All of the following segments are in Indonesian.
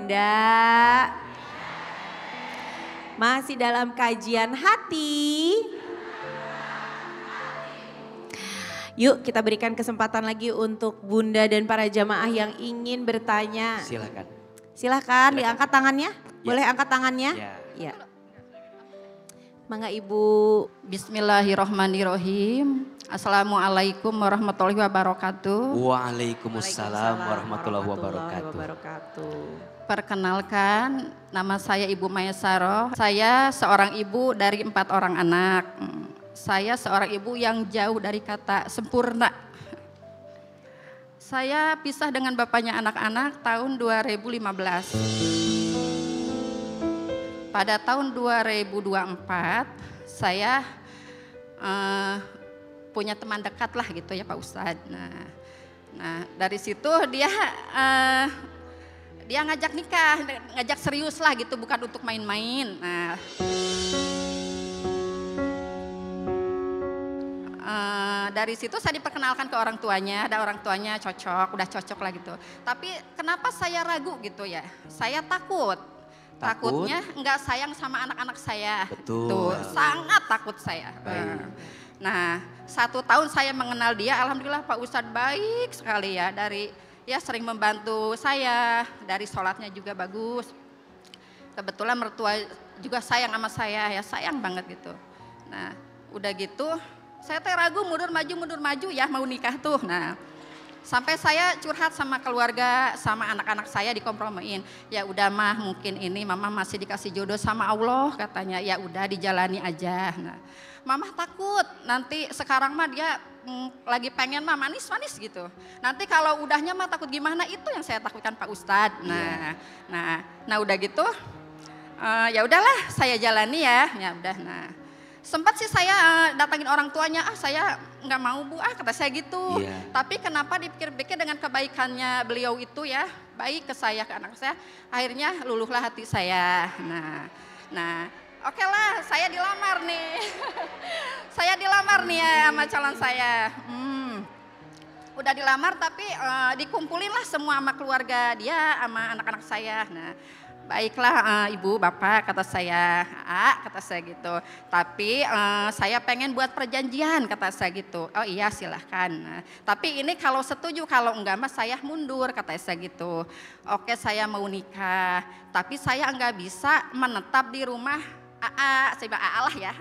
Bunda. Masih dalam kajian hati. Yuk kita berikan kesempatan lagi untuk Bunda dan para jamaah yang ingin bertanya. Silakan. Silakan diangkat tangannya. Boleh angkat tangannya? Ya. Mangga Ibu. Bismillahirrahmanirrahim. Assalamualaikum warahmatullahi wabarakatuh. Waalaikumsalam warahmatullahi wabarakatuh. Perkenalkan, nama saya Ibu Mayasaroh. Saya seorang ibu dari 4 orang anak. Saya seorang ibu yang jauh dari kata sempurna. Saya pisah dengan bapaknya anak-anak tahun 2015. Pada tahun 2024 saya punya teman dekat lah gitu ya Pak Ustadz. Nah dari situ dia ngajak nikah, ngajak serius lah gitu, bukan untuk main-main. Dari situ saya diperkenalkan ke orang tuanya, ada orang tuanya cocok, udah cocok lah gitu. Tapi kenapa saya ragu gitu ya? Saya takutnya nggak sayang sama anak-anak saya. Betul. Tuh, sangat takut saya. Nah, 1 tahun saya mengenal dia, alhamdulillah Pak Ustadz baik sekali ya, sering membantu saya, dari sholatnya juga bagus. Kebetulan mertua juga sayang sama saya, ya sayang banget gitu. Nah, udah gitu saya ragu mundur maju ya mau nikah tuh. Nah, sampai saya curhat sama keluarga, sama anak-anak saya dikompromiin. Ya udah mah, mungkin ini mama masih dikasih jodoh sama Allah katanya. Ya udah dijalani aja. Nah, mama takut nanti sekarang mah dia lagi pengen mah manis-manis gitu. Nanti kalau udahnya mah takut gimana, itu yang saya takutkan Pak Ustadz. Nah udah gitu ya udahlah saya jalani ya. Ya udah. Nah, sempat sih saya datangin orang tuanya, saya nggak mau Bu, kata saya gitu. Tapi kenapa dipikir-pikir dengan kebaikannya beliau itu ya, baik ke saya, ke anak saya, akhirnya luluhlah hati saya. Nah oke lah, saya dilamar nih. Saya dilamar nih ya sama calon saya. Udah dilamar tapi dikumpulin lah semua sama keluarga dia, sama anak-anak saya. Nah, baiklah Ibu, Bapak, kata saya, kata saya gitu. Tapi saya pengen buat perjanjian, kata saya gitu. Oh iya silahkan. Nah, tapi ini kalau setuju, kalau enggak mas saya mundur, kata saya gitu. Oke saya mau nikah, tapi saya enggak bisa menetap di rumah saya bilang AA lah ya.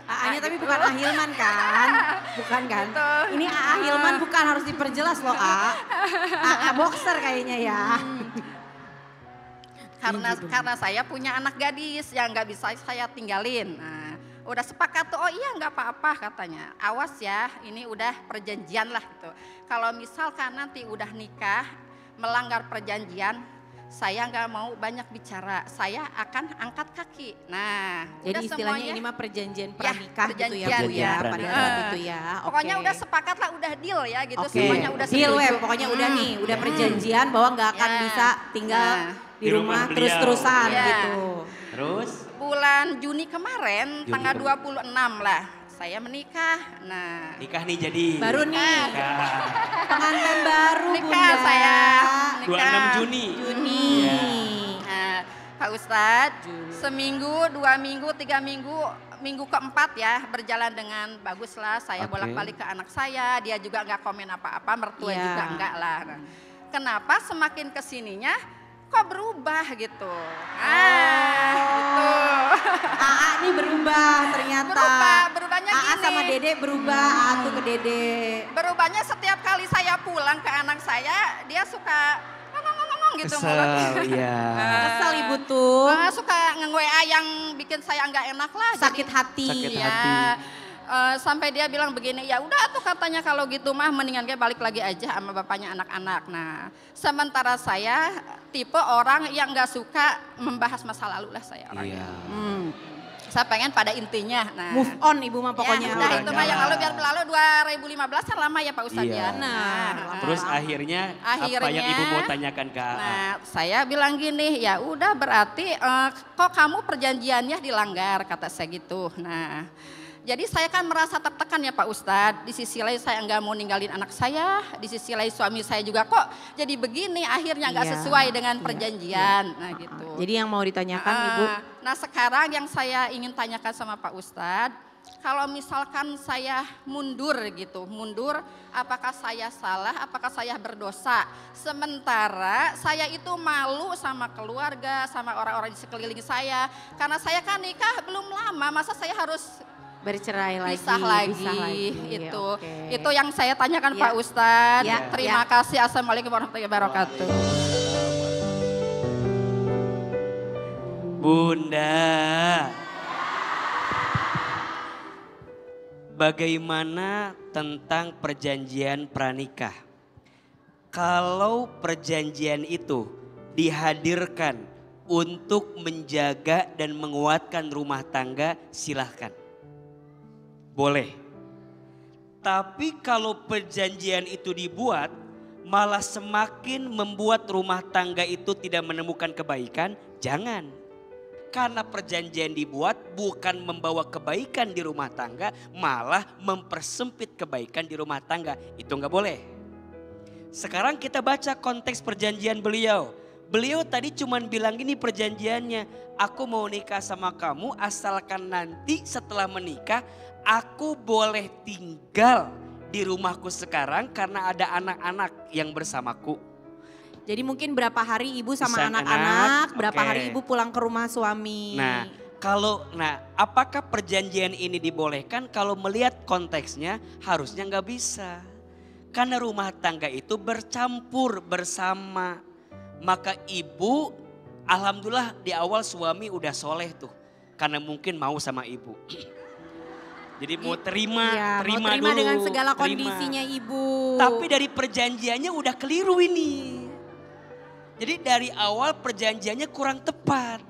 AA-nya tapi bukan Ahilman kan? Bukan kan? Gitu. Ini AA Hilman bukan, harus diperjelas loh AA boxer kayaknya ya. Karena saya punya anak gadis yang nggak bisa saya tinggalin. Nah, udah sepakat tuh, oh iya nggak apa-apa katanya. Awas ya, ini udah perjanjian lah gitu. Kalau misalkan nanti udah nikah melanggar perjanjian, saya nggak mau banyak bicara. Saya akan angkat kaki. Nah, jadi istilahnya semuanya, ini mah perjanjian pranikah gitu ya Bu ya. Pada saat itu ya. Pokoknya udah sepakat lah, udah deal ya gitu. Semuanya udah deal setuju. Pokoknya udah nih, udah perjanjian bahwa nggak akan bisa tinggal di rumah terus-terusan gitu. Terus? Bulan Juni kemarin, tanggal 26 lah, saya menikah. Nah, nikah nih jadi. Baru nih. Pengantin baru nikah Bunda. Saya. 26 Juni. Nah, Pak Ustadz, seminggu, 2 minggu, 3 minggu, minggu keempat ya berjalan dengan bagus lah. Saya bolak-balik ke anak saya, dia juga nggak komen apa-apa, mertua juga enggak lah. Nah, kenapa semakin kesininya kok berubah gitu? Gitu. AA nih berubah ternyata. Berubahnya AA gini. sama Dede berubah, AA tuh ke Dede. Berubahnya setiap kali saya pulang ke anak saya, dia suka ngomong gitu. Kesel, iya. Kesel Ibu tuh. Suka nge-WA yang bikin saya nggak enak lah. Sakit hati. Sakit Ya. hati. Sampai dia bilang begini, ya udah tuh katanya kalau gitu mah mendingan dia balik lagi aja sama bapaknya anak-anak. Nah, sementara saya tipe orang yang nggak suka membahas masa lalu lah saya orangnya. Saya pengen pada intinya. Nah, move on Ibu mah pokoknya. Ya, udah itu mah yang lalu biar berlalu. 2015 kan lama ya Pak Ustadz ya. Terus akhirnya apa yang Ibu mau tanyakan ke AA? Nah, saya bilang gini, ya udah berarti kok kamu perjanjiannya dilanggar, kata saya gitu. Nah, Jadi saya kan merasa tertekan ya Pak Ustadz. Di sisi lain saya nggak mau ninggalin anak saya. Di sisi lain suami saya juga kok jadi begini. Akhirnya nggak sesuai dengan perjanjian. Nah gitu. Jadi yang mau ditanyakan Ibu? Nah sekarang yang saya ingin tanyakan sama Pak Ustadz. Kalau misalkan saya mundur gitu. Mundur apakah saya salah, apakah saya berdosa. Sementara saya itu malu sama keluarga, sama orang-orang di sekeliling saya. Karena saya kan nikah belum lama, masa saya harus Bercerai lagi, pisah lagi. Itu yang saya tanyakan Pak Ustadz. Terima kasih. Assalamualaikum warahmatullahi wabarakatuh. Bunda, bagaimana tentang perjanjian pranikah? Kalau perjanjian itu dihadirkan untuk menjaga dan menguatkan rumah tangga, silahkan. Boleh. Tapi kalau perjanjian itu dibuat malah semakin membuat rumah tangga itu tidak menemukan kebaikan, jangan. Karena perjanjian dibuat bukan membawa kebaikan di rumah tangga, malah mempersempit kebaikan di rumah tangga. Itu nggak boleh. Sekarang kita baca konteks perjanjian beliau. Beliau tadi cuman bilang gini perjanjiannya, aku mau nikah sama kamu asalkan nanti setelah menikah aku boleh tinggal di rumahku sekarang karena ada anak-anak yang bersamaku. Jadi mungkin berapa hari Ibu sama anak-anak, berapa hari Ibu pulang ke rumah suami. Nah, apakah perjanjian ini dibolehkan? Kalau melihat konteksnya harusnya nggak bisa. Karena rumah tangga itu bercampur bersama. Maka ibu, alhamdulillah di awal suami udah soleh tuh. Karena mungkin mau sama ibu. Jadi mau terima dulu. Dengan segala kondisinya ibu. Tapi dari perjanjiannya udah keliru ini. Jadi dari awal perjanjiannya kurang tepat.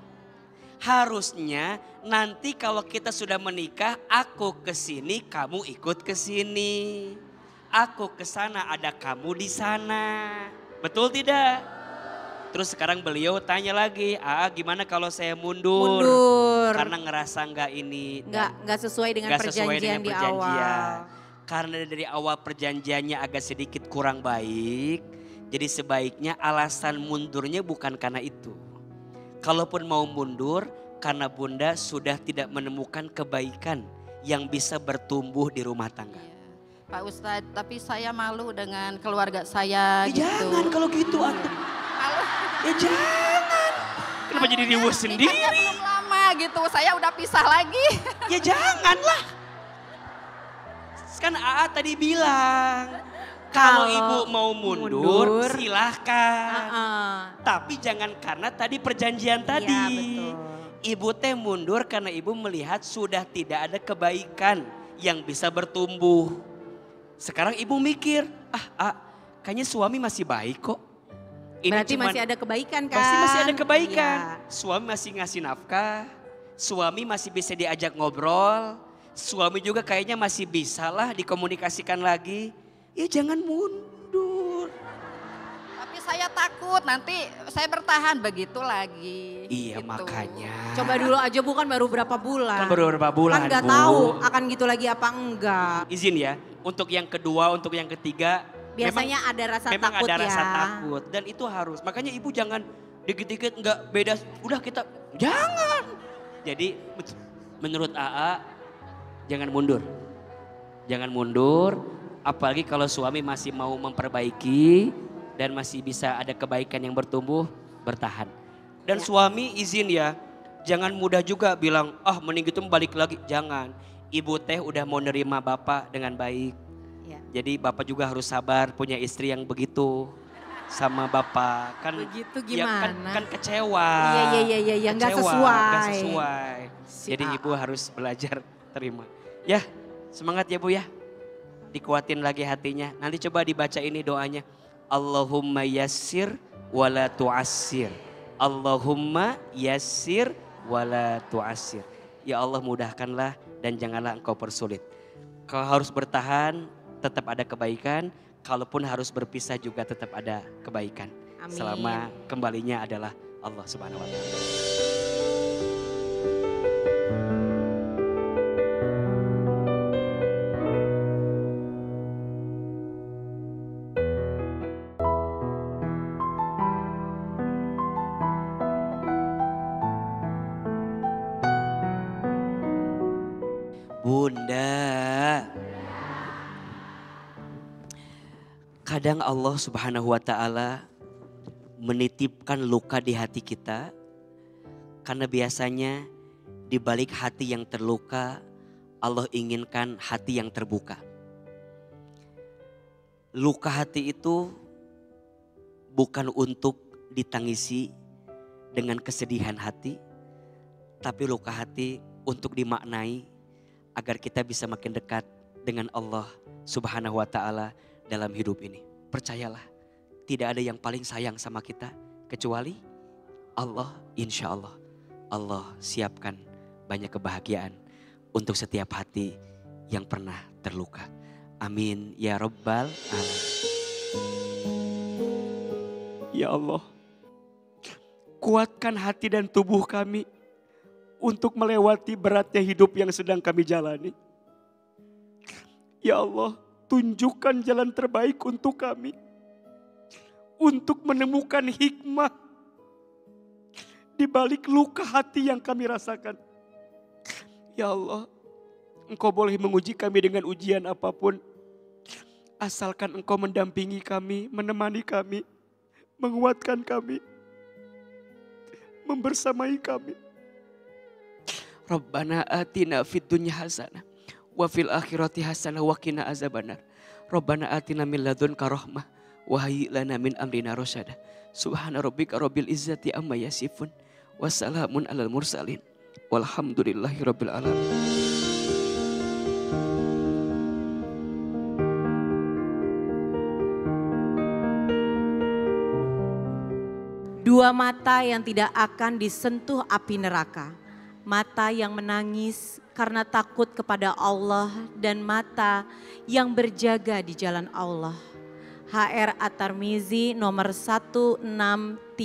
Harusnya nanti kalau kita sudah menikah, aku ke sini, kamu ikut ke sini. Aku ke sana, ada kamu di sana. Betul tidak? Terus sekarang beliau tanya lagi, gimana kalau saya mundur? Karena ngerasa nggak sesuai dengan perjanjian di awal. Karena dari awal perjanjiannya agak sedikit kurang baik, jadi sebaiknya alasan mundurnya bukan karena itu. Kalaupun mau mundur, karena Bunda sudah tidak menemukan kebaikan yang bisa bertumbuh di rumah tangga. Pak Ustadz, tapi saya malu dengan keluarga saya gitu. Jangan kalau gitu atuh. Ya jangan. Kenapa jadi riuh sendiri? Belum lama gitu, saya udah pisah lagi. Ya janganlah. Kan AA tadi bilang, kalau ibu mau mundur silahkan. Tapi jangan karena tadi perjanjian tadi. Ya, betul. Ibu teh mundur karena ibu melihat sudah tidak ada kebaikan yang bisa bertumbuh. Sekarang ibu mikir, kayaknya suami masih baik kok. Ini berarti masih ada kebaikan kan? Masih ada kebaikan. Iya. Suami masih ngasih nafkah, suami masih bisa diajak ngobrol, suami juga kayaknya masih bisa lah dikomunikasikan lagi. Ya jangan mundur. Tapi saya takut nanti saya bertahan begitu lagi. Iya gitu. Makanya. Coba dulu aja baru berapa bulan. Kan baru berapa bulan Kan gak tahu akan gitu lagi apa enggak. Izin ya, untuk yang kedua, untuk yang ketiga. Biasanya ada rasa memang takut ada ya. rasa takut dan itu harus. Makanya ibu jangan dikit-dikit nggak beda. Udah kita jangan. Jadi menurut AA jangan mundur. Jangan mundur. Apalagi kalau suami masih mau memperbaiki dan masih bisa ada kebaikan yang bertumbuh, bertahan. Dan suami izin ya, jangan mudah juga bilang, mending gitu balik lagi. Jangan. Ibu teh udah mau nerima bapak dengan baik. Jadi bapak juga harus sabar punya istri yang begitu sama bapak. Kan begitu gimana? Ya kan kecewa. Iya, nggak sesuai. Jadi ibu harus belajar terima. Ya, semangat ya Bu ya. Dikuatin lagi hatinya. Nanti coba dibaca ini doanya. Allahumma yassir wala tu'assir. Allahumma yassir wala tu'assir. Ya Allah mudahkanlah dan janganlah engkau persulit. Kalau harus bertahan tetap ada kebaikan, kalaupun harus berpisah juga tetap ada kebaikan. Amin. Selama kembalinya adalah Allah Subhanahu wa taala. Bunda. Kadang Allah Subhanahu wa taala menitipkan luka di hati kita karena biasanya di balik hati yang terluka Allah inginkan hati yang terbuka. Luka hati itu bukan untuk ditangisi dengan kesedihan hati, tapi luka hati untuk dimaknai agar kita bisa makin dekat dengan Allah Subhanahu wa taala dalam hidup ini. Percayalah, tidak ada yang paling sayang sama kita kecuali Allah. Insya Allah, Allah siapkan banyak kebahagiaan untuk setiap hati yang pernah terluka. Amin ya Rabbal Alamin. Ya Allah, kuatkan hati dan tubuh kami untuk melewati beratnya hidup yang sedang kami jalani. Ya Allah, tunjukkan jalan terbaik untuk kami. Untuk menemukan hikmah di balik luka hati yang kami rasakan. Ya Allah, Engkau boleh menguji kami dengan ujian apapun. Asalkan Engkau mendampingi kami, menemani kami, menguatkan kami, membersamai kami. Rabbana atina fid dunya hasanah wa fil akhirati hasanah wa qina azabannar. Rabbana atina min ladunka rahmah wa hayyi lana min amrina rasyada. Subhana rabbika rabbil izzati amma yasifun wa salamun alal mursalin walhamdulillahi rabbil alamin. Dua mata yang tidak akan disentuh api neraka. Mata yang menangis karena takut kepada Allah dan mata yang berjaga di jalan Allah. HR At-Tirmizi nomor 1639.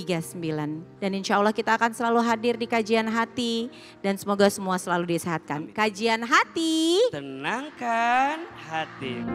Dan insya Allah kita akan selalu hadir di kajian hati dan semoga semua selalu disehatkan. Kajian hati. Tenangkan hati.